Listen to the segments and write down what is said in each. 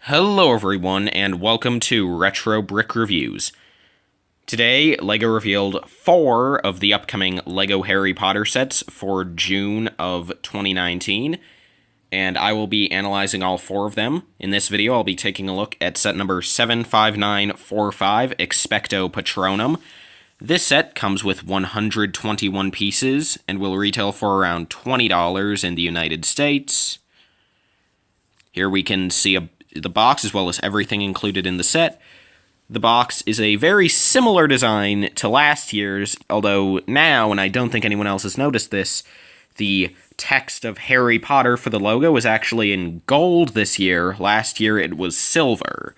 Hello everyone, and welcome to Retro Brick Reviews. Today, LEGO revealed 4 of the upcoming LEGO Harry Potter sets for June of 2019, and I will be analyzing all 4 of them. In this video, I'll be taking a look at set number 75945, Expecto Patronum. This set comes with 121 pieces, and will retail for around $20 in the United States. Here we can see the box as well as everything included in the set. The box is a very similar design to last year's, although now, and I don't think anyone else has noticed this, the text of Harry Potter for the logo is actually in gold this year. Last year it was silver.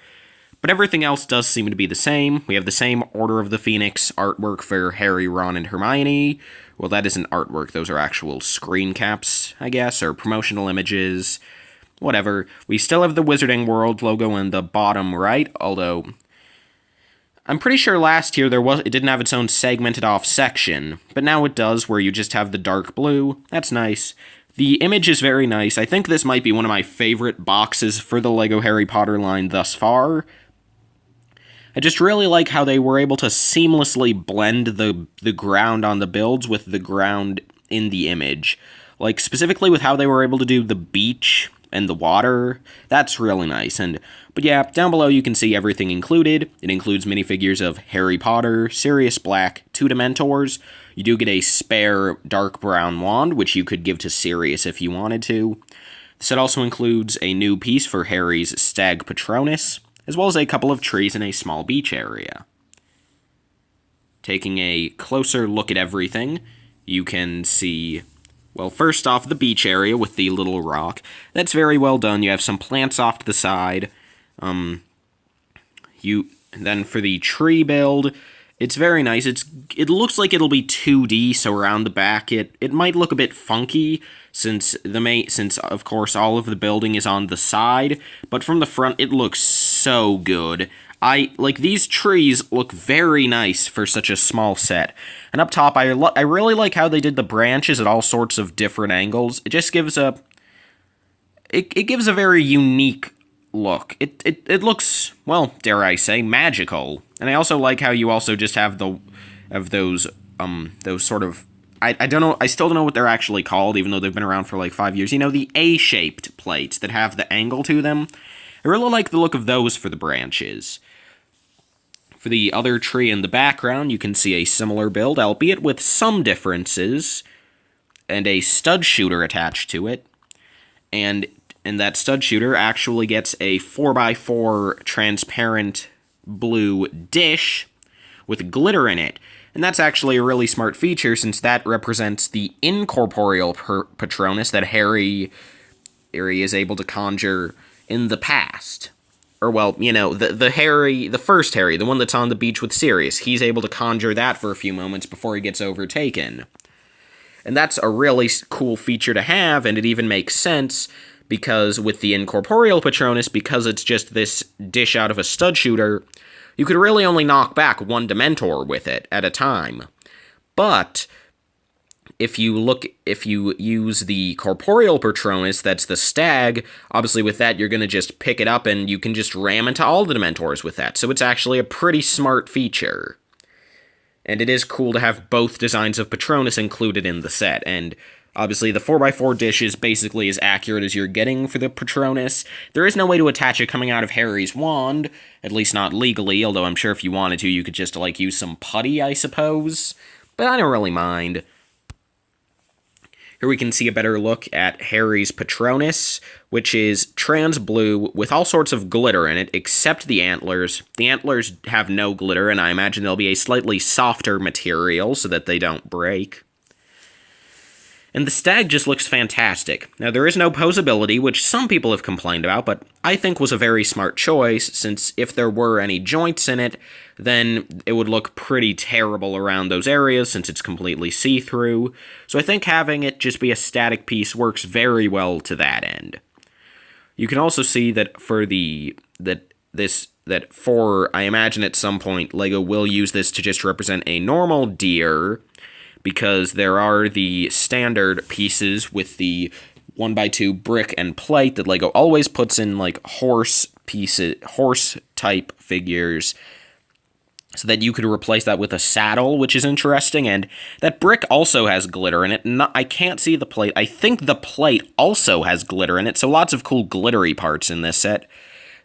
But everything else does seem to be the same. We have the same Order of the Phoenix artwork for Harry, Ron, and Hermione. Well, that isn't artwork, those are actual screen caps, I guess, or promotional images. Whatever. We still have the Wizarding World logo in the bottom right, although I'm pretty sure last year it didn't have its own segmented off section, but now it does, where you just have the dark blue. That's nice. The image is very nice. I think this might be one of my favorite boxes for the LEGO Harry Potter line thus far. I just really like how they were able to seamlessly blend the ground on the builds with the ground in the image. Like, specifically with how they were able to do the beach and the water. That's really nice. But yeah, down below you can see everything included. It includes minifigures of Harry Potter, Sirius Black, 2 Dementors. You do get a spare dark brown wand, which you could give to Sirius if you wanted to. The set also includes a new piece for Harry's Stag Patronus, as well as a couple of trees in a small beach area. Taking a closer look at everything, you can see, well, first off, the beach area with the little rock. That's very well done. You have some plants off to the side. Then for the tree build, it's very nice. It looks like it'll be 2D, so around the back it might look a bit funky since of course all of the building is on the side, but from the front it looks so good. These trees look very nice for such a small set. And up top, I really like how they did the branches at all sorts of different angles. It just gives it gives a very unique look. It looks, well, dare I say, magical. And I also like how you also just have those sort of, I don't know, I still don't know what they're actually called, even though they've been around for like 5 years. You know, the A-shaped plates that have the angle to them. I really like the look of those for the branches. For the other tree in the background, you can see a similar build, albeit with some differences, and a stud shooter attached to it. And that stud shooter actually gets a 4x4 transparent blue dish with glitter in it. And that's actually a really smart feature, since that represents the Incorporeal Patronus that Harry is able to conjure in the past. Or, well, you know, the first Harry, the one that's on the beach with Sirius, he's able to conjure that for a few moments before he gets overtaken. And that's a really cool feature to have, and it even makes sense, because with the Incorporeal Patronus, because it's just this dish out of a stud shooter, you could really only knock back 1 Dementor with it at a time. But if you use the Corporeal Patronus, that's the stag, obviously with that you're going to just pick it up and you can just ram into all the Dementors with that. So it's actually a pretty smart feature. And it is cool to have both designs of Patronus included in the set. And obviously the 4x4 dish is basically as accurate as you're getting for the Patronus. There is no way to attach it coming out of Harry's wand, at least not legally, although I'm sure if you wanted to, you could just, like, use some putty, I suppose. But I don't really mind. Here we can see a better look at Harry's Patronus, which is trans blue with all sorts of glitter in it, except the antlers. The antlers have no glitter, and I imagine they'll be a slightly softer material so that they don't break. And the stag just looks fantastic. Now, there is no posability, which some people have complained about, but I think was a very smart choice, since if there were any joints in it, then it would look pretty terrible around those areas, since it's completely see-through. So I think having it just be a static piece works very well to that end. You can also see that I imagine at some point LEGO will use this to just represent a normal deer, because there are the standard pieces with the 1x2 brick and plate that LEGO always puts in, like, horse horse-type figures, so that you could replace that with a saddle, which is interesting, and that brick also has glitter in it. I can't see the plate. I think the plate also has glitter in it, so lots of cool glittery parts in this set.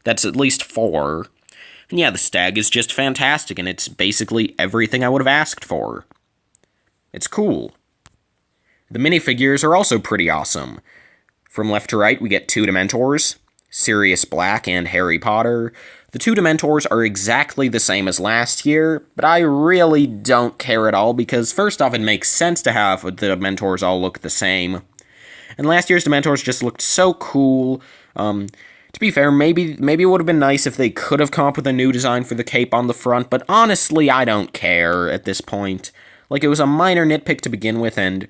That's at least 4. And yeah, the stag is just fantastic, and it's basically everything I would have asked for. It's cool. The minifigures are also pretty awesome. From left to right, we get 2 Dementors, Sirius Black and Harry Potter. The 2 Dementors are exactly the same as last year, but I really don't care at all, because first off, it makes sense to have the Dementors all look the same. And last year's Dementors just looked so cool. To be fair, maybe it would have been nice if they could have come up with a new design for the cape on the front, but honestly, I don't care at this point. Like, it was a minor nitpick to begin with, and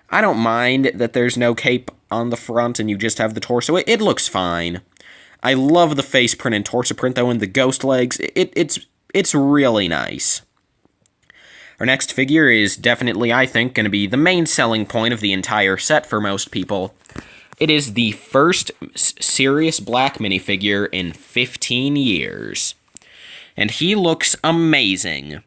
I don't mind that there's no cape on the front and you just have the torso. It looks fine. I love the face print and torso print, though, and the ghost legs. It's really nice. Our next figure is definitely, I think, going to be the main selling point of the entire set for most people. It is the first Sirius Black minifigure in 15 years. And he looks amazing.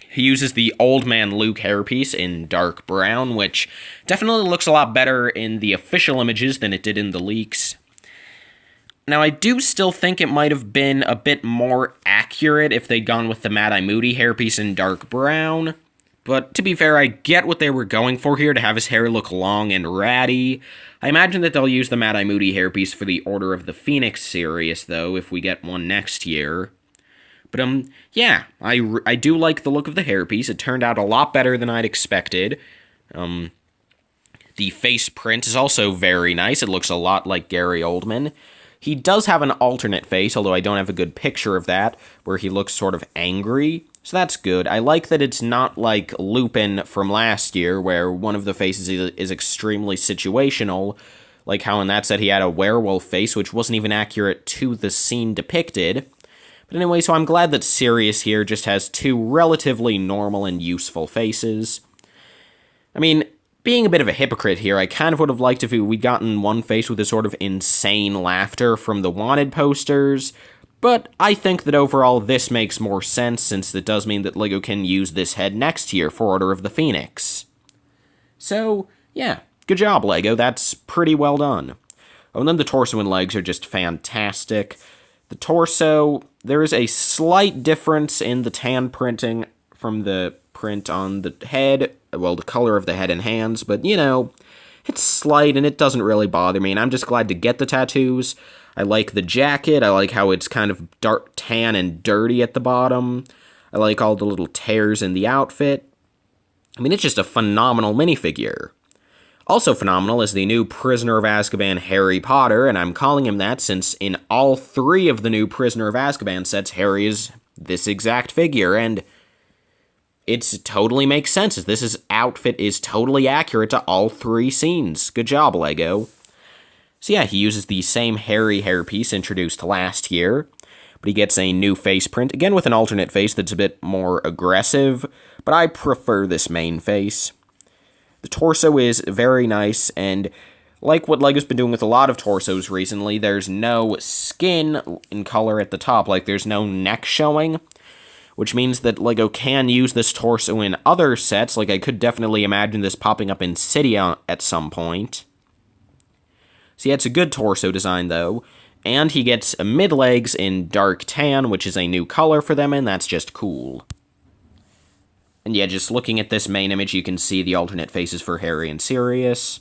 He uses the Old Man Luke hairpiece in dark brown, which definitely looks a lot better in the official images than it did in the leaks. Now, I do still think it might have been a bit more accurate if they'd gone with the Mad Eye Moody hairpiece in dark brown, but to be fair, I get what they were going for here, to have his hair look long and ratty. I imagine that they'll use the Mad Eye Moody hairpiece for the Order of the Phoenix series, though, if we get one next year. But, yeah, I do like the look of the hairpiece. It turned out a lot better than I'd expected. The face print is also very nice. It looks a lot like Gary Oldman. He does have an alternate face, although I don't have a good picture of that, where he looks sort of angry, so that's good. I like that it's not like Lupin from last year, where one of the faces is extremely situational, like how in that set he had a werewolf face, which wasn't even accurate to the scene depicted. But anyway, so I'm glad that Sirius here just has 2 relatively normal and useful faces. I mean, being a bit of a hypocrite here, I kind of would have liked if we'd gotten one face with a sort of insane laughter from the Wanted posters, but I think that overall this makes more sense, since it does mean that LEGO can use this head next year for Order of the Phoenix. So, yeah, good job, LEGO, that's pretty well done. Oh, and then the torso and legs are just fantastic. The torso, there is a slight difference in the tan printing from the print on the head, well, the color of the head and hands, but, you know, it's slight and it doesn't really bother me, and I'm just glad to get the tattoos. I like the jacket, I like how it's kind of dark tan and dirty at the bottom. I like all the little tears in the outfit. I mean, it's just a phenomenal minifigure. Also phenomenal is the new Prisoner of Azkaban Harry Potter, and I'm calling him that since in all 3 of the new Prisoner of Azkaban sets, Harry is this exact figure, and it totally makes sense. This outfit is totally accurate to all 3 scenes. Good job, LEGO. So yeah, he uses the same Harry hairpiece introduced last year, but he gets a new face print, again with an alternate face that's a bit more aggressive, but I prefer this main face. The torso is very nice, and like what LEGO's been doing with a lot of torsos recently, there's no skin in color at the top, like there's no neck showing, which means that LEGO can use this torso in other sets, like I could definitely imagine this popping up in Cydia at some point. So yeah, it's a good torso design, though, and he gets mid-legs in dark tan, which is a new color for them, and that's just cool. And yeah, just looking at this main image, you can see the alternate faces for Harry and Sirius.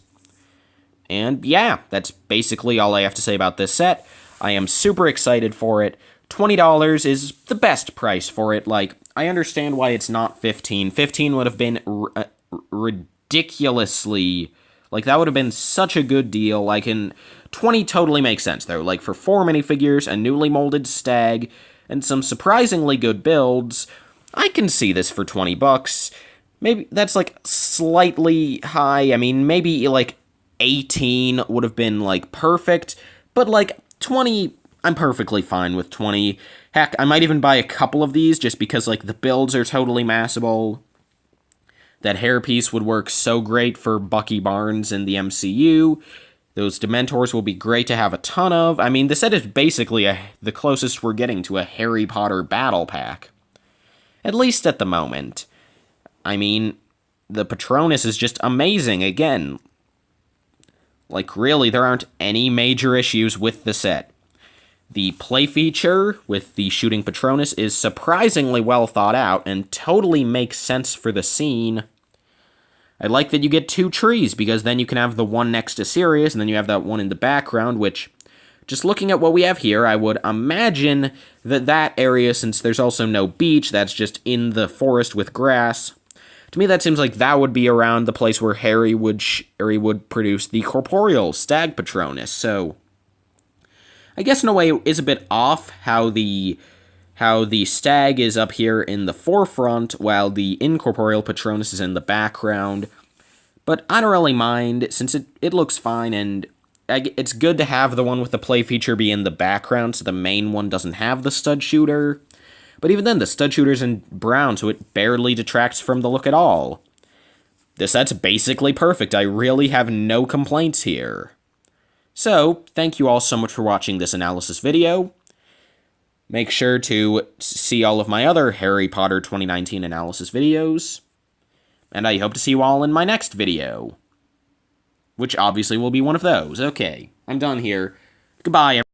And yeah, that's basically all I have to say about this set. I am super excited for it. $20 is the best price for it. Like, I understand why it's not $15. $15 would have been ridiculously... Like, that would have been such a good deal. Like, in $20 totally makes sense, though. Like, for 4 minifigures, a newly molded stag, and some surprisingly good builds, I can see this for $20. Maybe that's, like, slightly high. I mean, maybe, like, 18 would have been, like, perfect. But, like, 20, I'm perfectly fine with 20. Heck, I might even buy a couple of these just because, like, the builds are totally massable. That hairpiece would work so great for Bucky Barnes in the MCU. Those Dementors will be great to have a ton of. I mean, the set is basically the closest we're getting to a Harry Potter battle pack. At least at the moment. I mean, the Patronus is just amazing again. Like, really, there aren't any major issues with the set. The play feature with the shooting Patronus is surprisingly well thought out and totally makes sense for the scene. I like that you get 2 trees, because then you can have the one next to Sirius, and then you have that one in the background, which, just looking at what we have here, I would imagine that that area, since there's also no beach, that's just in the forest with grass. To me, that seems like that would be around the place where Harry would produce the corporeal stag Patronus, so I guess in a way it is a bit off how the stag is up here in the forefront while the incorporeal Patronus is in the background. But I don't really mind, since it looks fine, and it's good to have the one with the play feature be in the background so the main one doesn't have the stud shooter. But even then, the stud shooter's in brown, so it barely detracts from the look at all. This set's basically perfect. I really have no complaints here. So, thank you all so much for watching this analysis video. Make sure to see all of my other Harry Potter 2019 analysis videos. And I hope to see you all in my next video. Which obviously will be one of those. Okay, I'm done here. Goodbye, everyone.